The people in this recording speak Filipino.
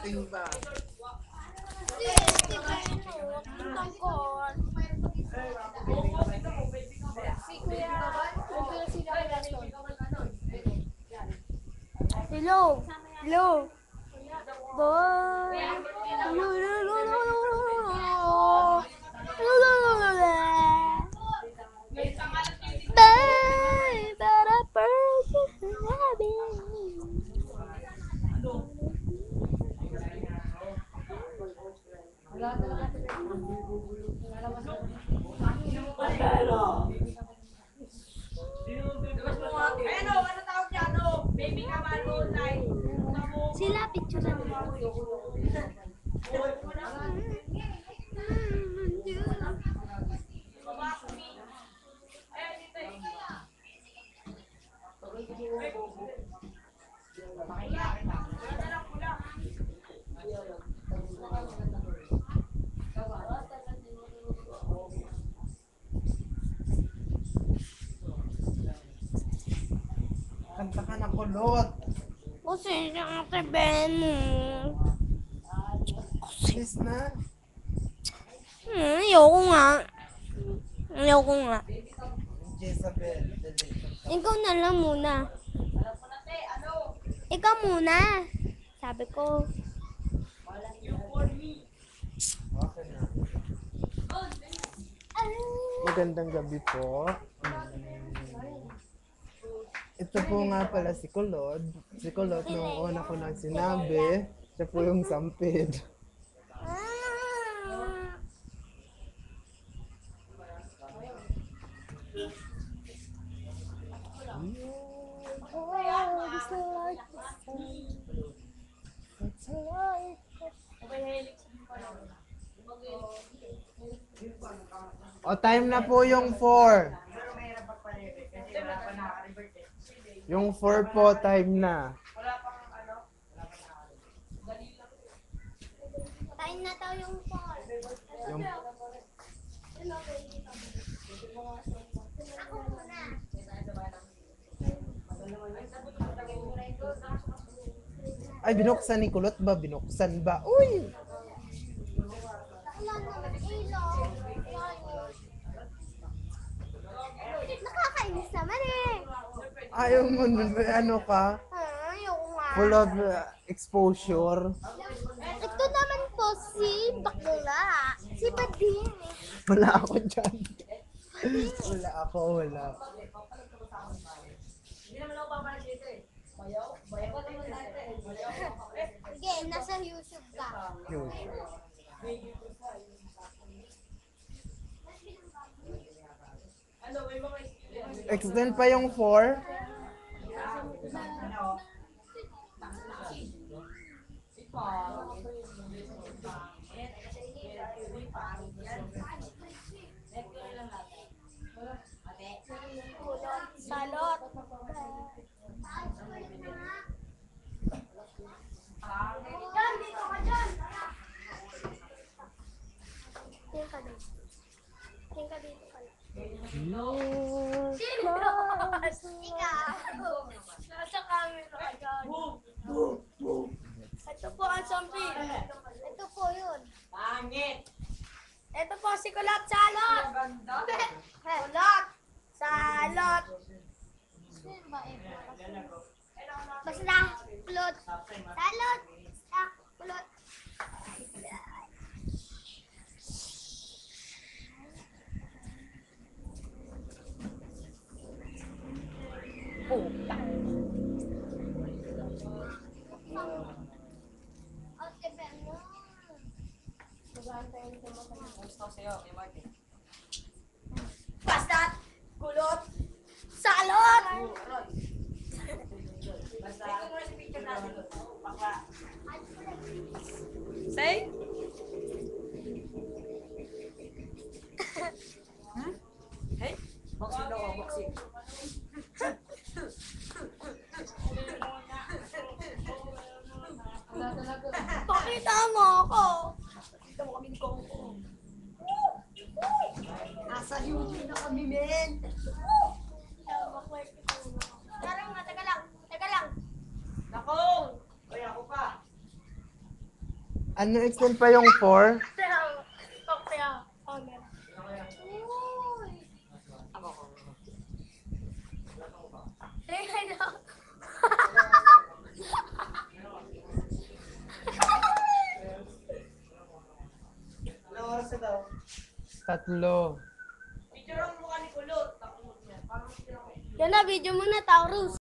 Acting ba? Hello. Hello. Boy. Sila picture mo. Kanta ka na kulot. Kasi siya ate Ben mo. Please na. Ayoko nga. Ayoko nga. Jezabel. Dali. Ikaw na lang muna. Ikaw muna. Sabi ko. Okay na. Magandang gabi po. Ito po nga pala si Kulot. Si Kulot, nung una ko nang sinabi, siya po yung sampid. O, time na po yung 4. Yung 4 po, time na. Time na daw yung call. Yung, Ako muna. ay, binuksan ni Kulot ba? Binuksan ba? Uy! Wala naman ilaw. Nakakainis naman eh. Ayaw mo nun, ano ka? Ayoko nga. Full of exposure. Ito naman po si Bakla. Si Bading. Wala ako dyan. Wala ako, wala. Sige, nasa YouTube ka. Yun. Extend pa yung 4. Salot. Diyan, dito ka dyan. Tingin ka dito. Tingin ka dito pala. Sino? Ikaw. Nasa camera ka dyan. Ito po ang zombie. Ito po yun. Pangit! Ito po si Kulot Salot. Kulot Salot. Basta Kulot Salot. Basta Kulot. Ate Beno. Gusto sa'yo, kay Martin. Basta Kulot Salot. Basta, ito muna si picture natin. Bakla. Say? Hey? Boxing daw ako, boxing. Pakita mo ako. Pakita mo kaming kongko. Nasa YouTube na kami, men. Teka lang, teka lang. Nako! Ay, ako pa. Ano, extend pa yung 4? Tatlo. Yan na, video mo na, Taurus.